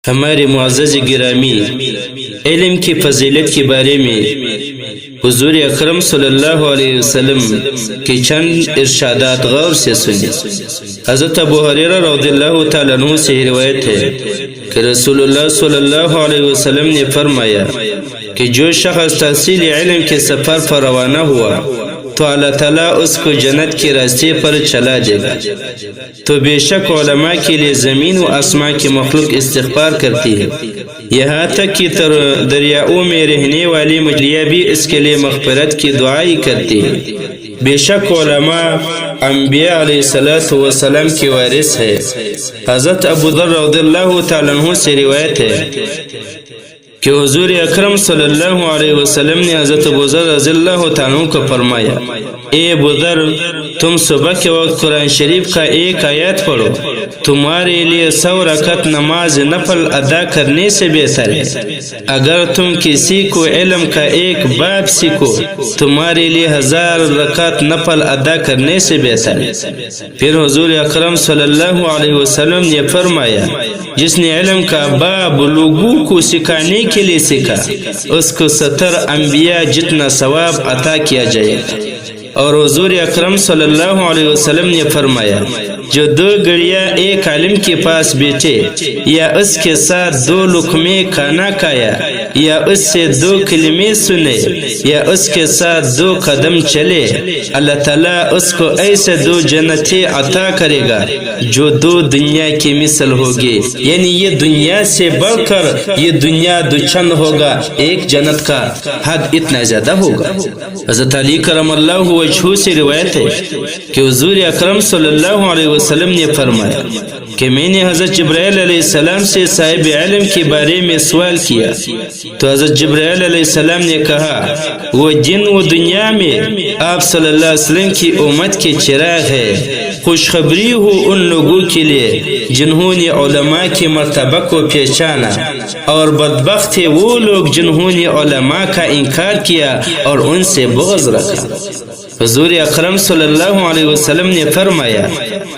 ہمارے معزز گرامی، علم کی فضیلت کے بارے میں حضور اکرم صلی اللہ علیہ وسلم کے چند ارشادات غور سے سنیں۔ حضرت ابو ہریرہ رضی اللہ تعالیٰ عنہ سے روایت ہے کہ رسول اللہ صلی اللہ علیہ وسلم نے فرمایا کہ جو شخص تحصیل علم کے سفر پر روانہ ہوا تو اللہ تعالیٰ اس کو جنت کے راستے پر چلا دے گا۔ تو بے شک علماء کے لیے زمین و آسمان کی مخلوق استغفار کرتی ہے، یہاں تک کہ دریاؤں میں رہنے والی مچھلیاں بھی اس کے لیے مغفرت کی دعائی کرتی ہے۔ بے شک علماء انبیاء علیہ السلام کے وارث ہے۔ حضرت ابو ذر رضی اللہ تعالیٰ عنہ سے روایت ہے کہ حضور اکرم صلی اللہ علیہ وسلم نے حضرت ابو ذر رضی اللہ تعالیٰ عنہ کو فرمایا، اے ابو ذر، تم صبح کے وقت قرآن شریف کا ایک آیت پڑھو، تمہارے لیے 100 رکعت نماز نفل ادا کرنے سے بہتر ہے۔ اگر تم کسی کو علم کا ایک باب سیکھو، تمہارے لیے 1000 رکعت نفل ادا کرنے سے بہتر ہے۔ پھر حضور اکرم صلی اللہ علیہ وسلم نے فرمایا، جس نے علم کا باب لوگوں کو سکھانے کے لیے سیکھا، اس کو 70 انبیاء جتنا ثواب عطا کیا جائے گا۔ اور حضور اکرم صلی اللہ علیہ وسلم نے فرمایا، جو 2 گھڑیاں ایک عالم کے پاس بیٹھے، یا اس کے ساتھ 2 لقمے کھانا کھایا، یا اس سے 2 کلمے سنے، یا اس کے ساتھ 2 قدم چلے، اللہ تعالیٰ اس کو ایسے 2 جنتیں عطا کرے گا جو 2 دنیا کی مثل ہوگی، یعنی یہ دنیا سے بڑھ کر یہ دنیا 2 چند ہوگا، ایک جنت کا حد اتنا زیادہ ہوگا۔ حضرت علی کرم اللہ وجہہ سے روایت ہے کہ حضور اکرم صلی اللہ علیہ وسلم نے فرمایا کہ میں نے حضرت جبرائیل علیہ السلام سے صاحب علم کے بارے میں سوال کیا، تو حضرت جبرائیل علیہ السلام نے کہا، وہ دن و دنیا میں آپ صلی اللہ علیہ وسلم کی امت کے چراغ ہے، خوشخبری ہو ان لوگوں کے لیے جنہوں نے علماء کی مرتبہ کو پہچانا، اور بدبخت ہے وہ لوگ جنہوں نے علماء کا انکار کیا اور ان سے بغض رکھا۔ حضور اکرم صلی اللہ علیہ وسلم نے فرمایا،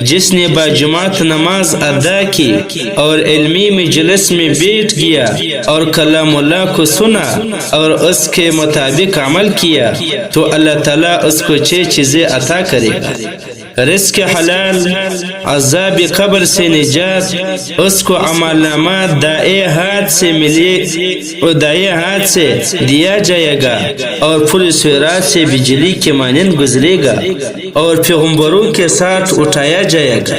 جس نے باجماعت نماز ادا کی اور علمی مجلس میں بیٹھ گیا اور کلام اللہ کو سنا اور اس کے مطابق عمل کیا، تو اللہ تعالیٰ اس کو 6 چیزیں عطا کرے گا۔ رزق حلال، عذاب قبر سے نجات، اس کو عمل نامہ دائیں ہاتھ سے ملے اور دائیں ہاتھ سے دیا جائے گا، اور پل صراط سے بجلی کے مانند گزرے گا، اور پیغمبروں کے ساتھ اٹھایا جائے گا،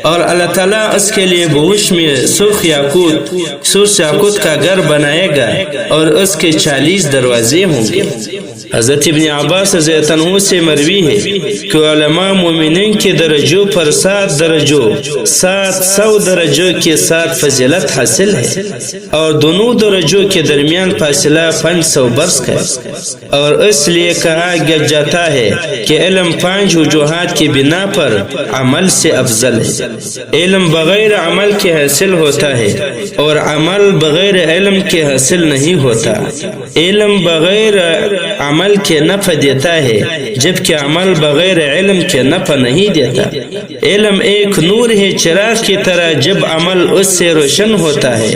اور اللہ تعالیٰ اس کے لیے بہوش میں سرخ یاقوت کا گھر بنائے گا، اور اس کے 40 دروازے ہوں گے۔ حضرت ابن عباس رضی اللہ عنہ سے مروی ہے کہ علماء مومنین کے درجوں پر 7 درجوں کے ساتھ فضیلت حاصل ہے، اور دونوں درجوں کے درمیان فاصلہ 500 برس کا ہے، اور اس لیے کہا جاتا ہے کہ علم 5 وجوہات کی بنا پر عمل سے افضل ہے۔ علم بغیر عمل کے حاصل ہوتا ہے، اور عمل بغیر علم کے حاصل نہیں ہوتا۔ علم بغیر عمل کے نفع دیتا ہے، جبکہ عمل بغیر علم کے نفع نہیں دیتا۔ علم ایک نور ہے چراغ کی طرح، جب عمل اس سے روشن ہوتا ہے۔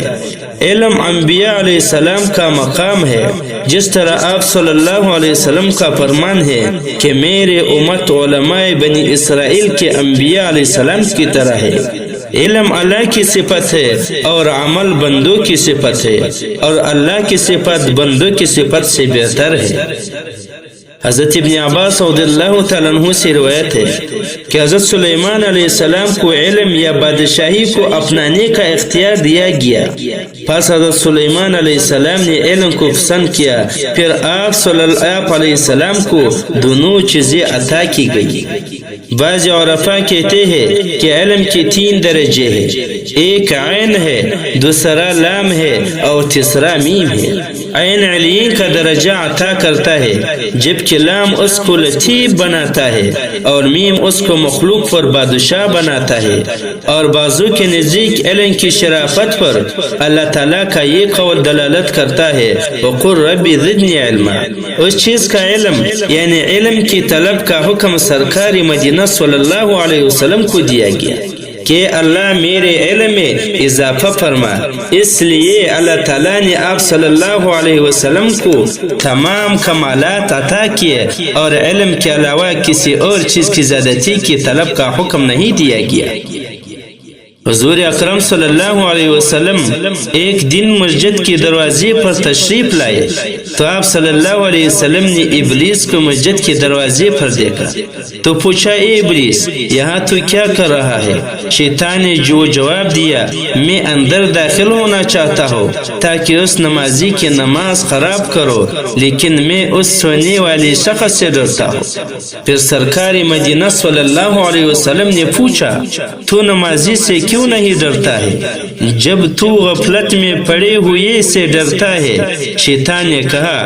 علم انبیاء علیہ السلام کا مقام ہے، جس طرح آپ صلی اللہ علیہ وسلم کا فرمان ہے کہ میرے امت علماء بنی اسرائیل کے انبیاء علیہ السلام کی طرح ہے۔ علم اللہ کی صفت ہے اور عمل بندوں کی صفت ہے، اور اللہ کی صفت بندوں کی صفت سے بہتر ہے۔ حضرت ابن عباس رضی اللہ تعالیٰ عنہ سے روایت ہے کہ حضرت سلیمان علیہ السلام کو علم یا بادشاہی کو اپنانے کا اختیار دیا گیا، پس حضرت سلیمان علیہ السلام نے علم کو پسند کیا، پھر آپ صلی اللہ علیہ وسلم کو دونوں چیزیں عطا کی گئی۔ بعض عرفاء کہتے ہیں کہ علم کے 3 درجے ہیں، ایک عین ہے، دوسرا لام ہے، اور تیسرا میم ہے۔ عین علیم کا درجہ عطا کرتا ہے، جبکہ لام اس کو لطیف بناتا ہے، اور میم اس کو مخلوق پر بادشاہ بناتا ہے۔ اور بعضوں کے نزدیک علم کی شرافت پر اللہ تعالیٰ کا یہ قول دلالت کرتا ہے، وَقُلْ رَبِّ زِدْنِي عِلْمًا۔ اس چیز کا علم یعنی علم کی طلب کا حکم سرکار مدینہ صلی اللہ علیہ وسلم کو دیا گیا کہ اللہ میرے علم میں اضافہ فرما۔ اس لیے اللہ تعالیٰ نے آپ صلی اللہ علیہ وسلم کو تمام کمالات عطا کیے اور علم کے علاوہ کسی اور چیز کی زیادتی کی طلب کا حکم نہیں دیا گیا۔ حضور اکرم صلی اللہ علیہ وسلم ایک دن مسجد کے دروازے پر تشریف لائے تو آپ صلی اللہ علیہ وسلم نے ابلیس کو مسجد کے دروازے پر دیکھا تو پوچھا، اے ابلیس، یہاں تو کیا کر رہا ہے؟ شیطان نے جو جواب دیا، میں اندر داخل ہونا چاہتا ہوں تاکہ اس نمازی کی نماز خراب کرو، لیکن میں اس سونے والے شخص سے ڈرتا ہوں۔ پھر سرکار مدینہ صلی اللہ علیہ وسلم نے پوچھا، تو نمازی سے کیوں نہیں ڈرتا ہے جب تو غفلت میں پڑے ہوئے سے ڈرتا ہے؟ شیطان نے کہا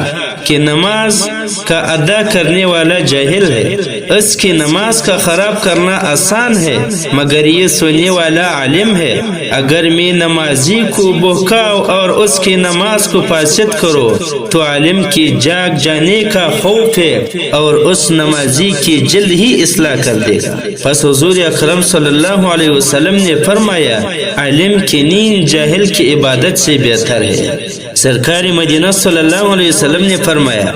کہ نماز کا ادا کرنے والا جاہل ہے، اس کی نماز کا خراب کرنا آسان ہے، مگر یہ سونے والا عالم ہے۔ اگر میں نمازی کو بہکاؤ اور اس کی نماز کو فاسد کرو تو عالم کی جاگ جانے کا خوف ہے اور اس نمازی کی جلد ہی اصلاح کر دے گا۔ پس حضور اکرم صلی اللہ علیہ وسلم نے فرمایا، عالم کی نیند جاہل کی عبادت سے بہتر ہے۔ سرکار مدینہ صلی اللہ علیہ وسلم نے فرمایا،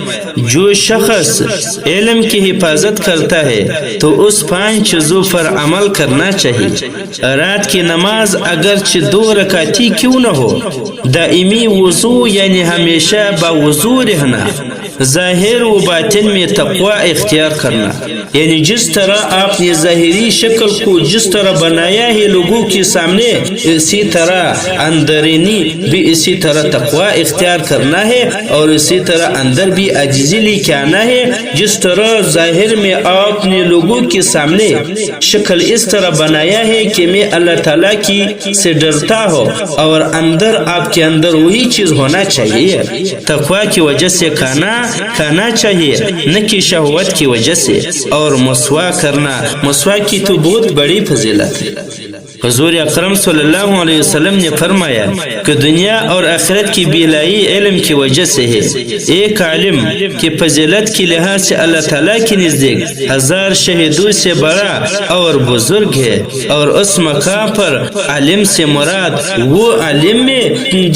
جو شخص علم کی حفاظت کرتا ہے تو اس 5 چیزوں پر عمل کرنا چاہیے۔ رات کی نماز اگرچہ 2 رکعتی کیوں نہ ہو، دائمی وضو یعنی ہمیشہ باوضو رہنا، ظاہر و باطن میں تقوی اختیار کرنا، یعنی جس طرح آپ نے ظاہری شکل کو جس طرح بنایا ہے لوگوں کے سامنے، اسی طرح اندرینی بھی اسی طرح تقوی اختیار کرنا ہے، اور اسی طرح اندر بھی عاجزی لے کے آنا ہے۔ جس طرح ظاہر میں آپ نے لوگوں کے سامنے شکل اس طرح بنایا ہے کہ میں اللہ تعالیٰ کی سے ڈرتا ہوں، اور اندر آپ کے اندر وہی چیز ہونا چاہیے۔ تقوی کی وجہ سے کھانا چاہیے، نہ کہ شہوت کی وجہ سے۔ اور مسواک کرنا، مسواک کی تو بہت بڑی فضیلت ہے۔ حضور اکرم صلی اللہ علیہ وسلم نے فرمایا کہ دنیا اور آخرت کی بھلائی علم کی وجہ سے ہے۔ ایک عالم کی فضیلت کی لحاظ سے اللہ تعالیٰ کے نزدیک 1000 شہیدوں سے بڑا اور بزرگ ہے، اور اس مقام پر عالم سے مراد وہ عالم میں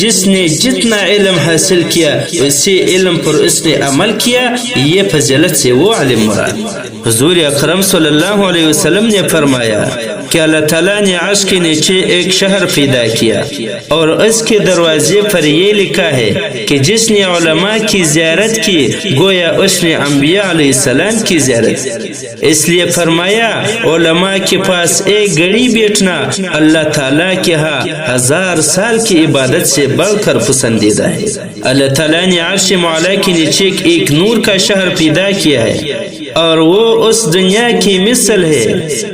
جس نے جتنا علم حاصل کیا اسی علم پر اس نے عمل کیا، یہ فضیلت سے وہ عالم مراد۔ حضور اکرم صلی اللہ علیہ وسلم نے فرمایا کہ اللہ تعالیٰ نے عرش کے نیچے ایک شہر پیدا کیا اور اس کے دروازے پر یہ لکھا ہے کہ جس نے علماء کی زیارت کی گویا اس نے انبیاء علیہ السلام کی زیارت کی۔ اس لیے فرمایا علماء کے پاس ایک گھڑی بیٹھنا اللہ تعالیٰ کے ہاں 1000 سال کی عبادت سے بڑھ کر پسندیدہ ہے۔ اللہ تعالیٰ نے عرش معلیٰ کے نیچے ایک نور کا شہر پیدا کیا ہے اور وہ اس دنیا کی مثل ہے۔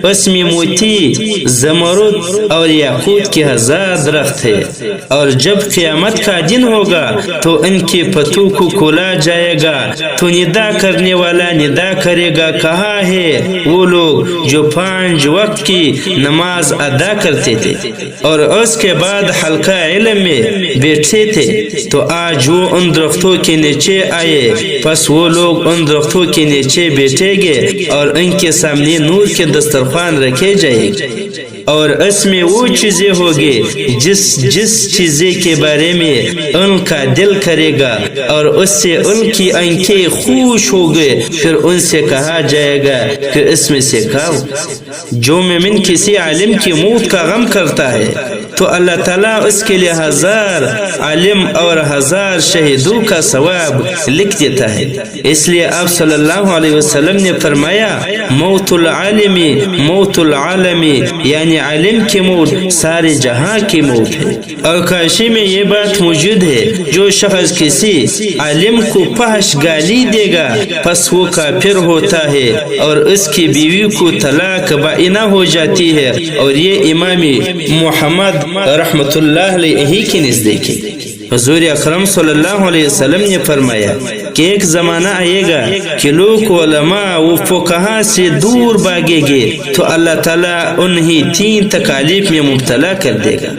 اس میں موتی، زمرد اور یاقوت کے 1000 درخت ہے، اور جب قیامت کا دن ہوگا تو ان کے پتوں کو کھولا جائے گا تو ندا کرنے والا ندا کرے گا، کہاں ہے وہ لوگ جو 5 وقت کی نماز ادا کرتے تھے اور اس کے بعد حلقہ علم میں بیٹھتے تھے، تو آج وہ ان درختوں کے نیچے آئے۔ پس وہ لوگ ان درختوں کے نیچے بیٹھے گے اور ان کے سامنے نور کے دسترخوان رکھے جائے گے، اور اس میں وہ چیزیں ہوگی جس چیزیں کے بارے میں ان کا دل کرے گا، اور اس سے ان کی آنکھیں خوش ہوگی۔ پھر ان سے کہا جائے گا کہ اس میں سے کھاؤ۔ جو مومن کسی عالم کی موت کا غم کرتا ہے تو اللہ تعالیٰ اس کے لیے 1000 عالم اور 1000 شہیدوں کا ثواب لکھ دیتا ہے۔ اس لیے آپ صلی اللہ علیہ وسلم نے فرمایا، موت العالمی موت العالمی، یعنی عالم کی موت سارے جہاں کی موت ہے۔ اور کاشی میں یہ بات موجود ہے، جو شخص کسی عالم کو فحش گالی دے گا پس وہ کافر ہوتا ہے اور اس کی بیوی کو طلاق بائنہ ہو جاتی ہے، اور یہ امام محمد رحمت اللہ علیہ کے نزدیک ہے۔ حضور اکرم صلی اللہ علیہ وسلم نے فرمایا کہ ایک زمانہ آئے گا کہ لوگ علماء و فقہا سے دور بھاگیں گے تو اللہ تعالیٰ انہیں 3 تکالیف میں مبتلا کر دے گا۔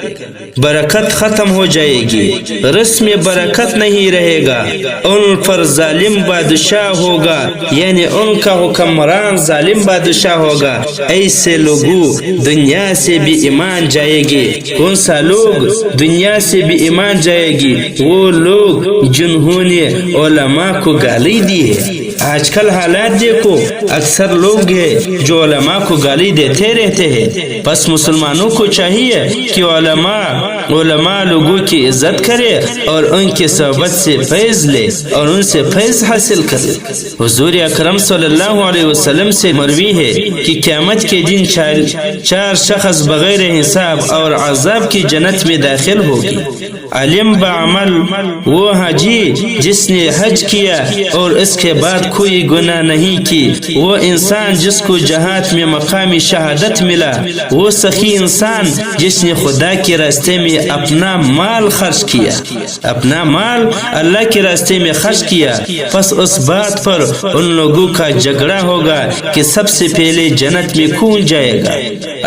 برکت ختم ہو جائے گی، رزق میں برکت نہیں رہے گا، ان پر ظالم بادشاہ ہوگا، یعنی ان کا حکمران ظالم بادشاہ ہوگا۔ ایسے لوگوں دنیا سے بھی ایمان جائے گی۔ کون سا لوگ دنیا سے بھی ایمان جائے گی؟ وہ لوگ جنہوں نے علماء کو گالی دی ہے۔ آج کل حالات دیکھو، اکثر لوگ ہیں جو علماء کو گالی دیتے رہتے ہیں۔ بس مسلمانوں کو چاہیے کہ علماء لوگوں کی عزت کرے اور ان کی صحبت سے فیض لے اور ان سے فیض حاصل کرے۔ حضور اکرم صلی اللہ علیہ وسلم سے مروی ہے کہ قیامت کے دن چار شخص بغیر حساب اور عذاب کی جنت میں داخل ہوگی۔ علم بعمل، وہ حاجی جس نے حج کیا اور اس کے بعد کوئی گناہ نہیں کی، وہ انسان جس کو جہاد میں مقام شہادت ملا، وہ سخی انسان جس نے خدا کے راستے میں اپنا مال خرچ کیا، اپنا مال اللہ کے راستے میں خرچ کیا۔ پس اس بات پر ان لوگوں کا جھگڑا ہوگا کہ سب سے پہلے جنت میں کون جائے گا۔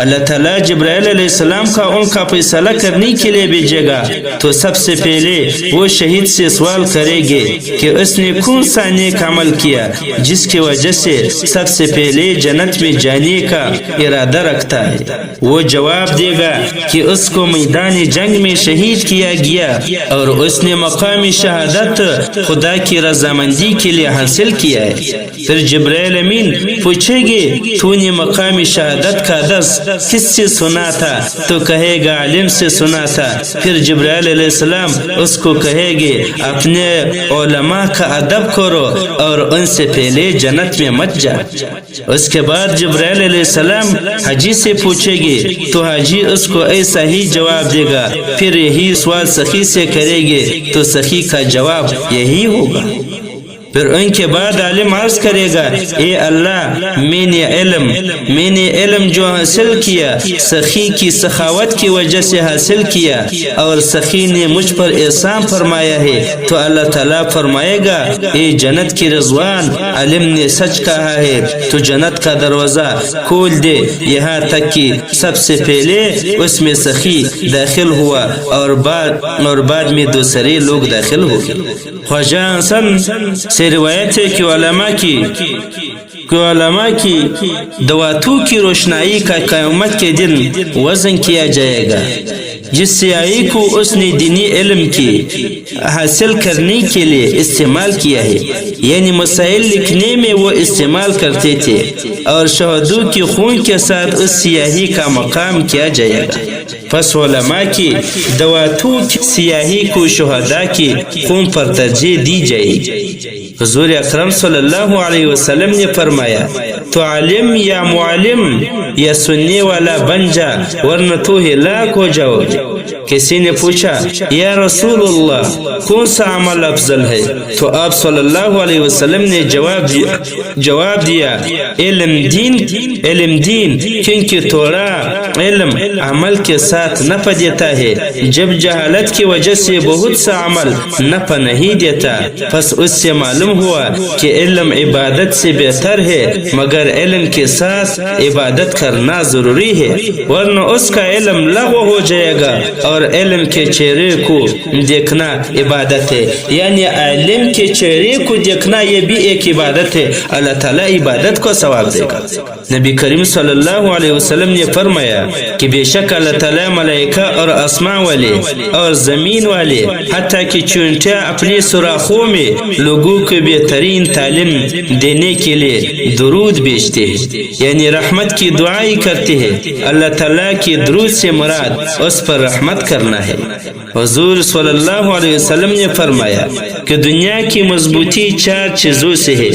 اللہ تعالیٰ جبرائیل علیہ السلام کا ان کا فیصلہ کرنے کے لیے بھیجے گا، تو سب سے پہلے وہ شہید سے سوال کرے گے کہ اس نے کون سا نیک عمل کیا جس کی وجہ سے سب سے پہلے جنت میں جانے کا ارادہ رکھتا ہے۔ وہ جواب دے گا کہ اس کو میدان جنگ میں شہید کیا گیا اور اس نے مقام شہادت خدا کی رضامندی کے لیے حاصل کیا ہے۔ پھر جبرائیل امین پوچھے گے تو نے مقام شہادت کا درس کس سے سنا تھا؟ تو کہے گا علم سے سنا تھا۔ پھر جبرائیل علیہ السلام اس کو کہے گے اپنے علماء کا ادب کرو اور ان سے پہلے جنت میں مت جا۔ اس کے بعد جبرائیل علیہ السلام حاجی سے پوچھے گے تو حاجی اس کو ایسا ہی جواب دے گا۔ پھر یہی سوال سخی سے کرے گے تو سخی کا جواب یہی ہوگا۔ پھر ان کے بعد عالم عرض کرے گا اے اللہ میں نے علم جو حاصل کیا سخی کی سخاوت کی وجہ سے حاصل کیا اور سخی نے مجھ پر احسان فرمایا ہے۔ تو اللہ تعالیٰ فرمائے گا اے جنت کی رضوان، علم نے سچ کہا ہے، تو جنت کا دروازہ کھول دے، یہاں تک کہ سب سے پہلے اس میں سخی داخل ہوا اور بعد میں دوسرے لوگ داخل ہو گئے۔ خواجہ حسن سے روایت ہے کہ علماء کی دواتوں کی روشنائی کا قیامت کے دن وزن کیا جائے گا۔ جس سیاہی کو اس نے دینی علم کی حاصل کرنے کے لیے استعمال کیا ہے، یعنی مسائل لکھنے میں وہ استعمال کرتے تھے، اور شہدوں کی خون کے ساتھ اس سیاہی کا مقام کیا جائے گا۔ پس علماء کی دواتوں کی سیاہی کو شہداء کی خون پر ترجیح دی جائے گی۔ حضور اکرم صلی اللہ علیہ وسلم نے فرمایا تو عالم یا معلم یا سننے والا بن جا ورنہ تو ہلاک ہو جاؤ گے۔ کسی نے پوچھا یا رسول اللہ کون سا عمل افضل ہے؟ تو آپ صلی اللہ علیہ وسلم نے جواب دیا علم دین، کیونکہ تھوڑا علم عمل کے ساتھ نفع دیتا ہے، جب جہالت کی وجہ سے بہت سا عمل نفع نہیں دیتا۔ پس اس سے معلوم ہوا کہ علم عبادت سے بہتر ہے، مگر علم کے ساتھ عبادت کرنا ضروری ہے، ورنہ اس کا علم لغو ہو جائے گا، اور علم کے چہرے کو دیکھنا عبادت ہے، یعنی علم کے چہرے کو دیکھنا یہ بھی ایک عبادت ہے۔ اللہ تعالیٰ عبادت کو ثواب دے گا۔ نبی کریم صلی اللہ علیہ وسلم نے فرمایا کہ بے شک اللہ تعالیٰ ملائکہ اور آسمان والے اور زمین والے حتیٰ کہ چونٹیاں اپنے سوراخوں میں لوگوں کو بہترین تعلیم دینے کے لیے درود بھیجتے ہیں، یعنی رحمت کی دعائیں کرتے ہیں۔ اللہ تعالیٰ کی درود سے مراد اس پر رحمت کرنا ہے۔ حضور صلی اللہ علیہ وسلم نے فرمایا کہ دنیا کی مضبوطی 4 چیزوں سے ہے: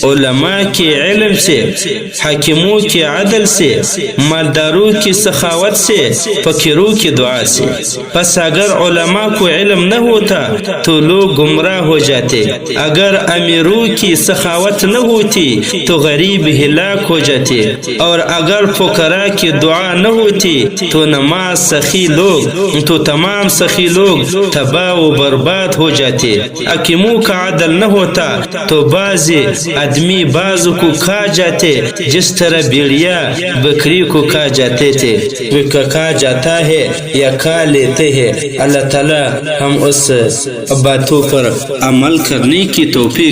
علماء کے علم سے، حاکموں کے عدل سے، مالداروں کی سخاوت سے، فقیروں کی دعا سے۔ پس اگر علماء کو علم نہ ہوتا تو لوگ گمراہ ہو جاتے، اگر امیروں کی سخاوت نہ ہوتی تو غریب ہلاک ہو جاتے، اور اگر فقراء کی دعا نہ ہوتی تو نماز سخی لوگ تو تمام سخی لوگ تباہ و برباد ہو جاتے. حکیموں کا عدل نہ ہوتا تو بعض آدمی بعض کو کھا جاتے جس طرح بھیڑیا بکری کو کھا جاتے تھے. کھا جاتا ہے یا کھا لیتے ہیں. اللہ تعالی ہم اس باتوں پر عمل کرنے کی توفیق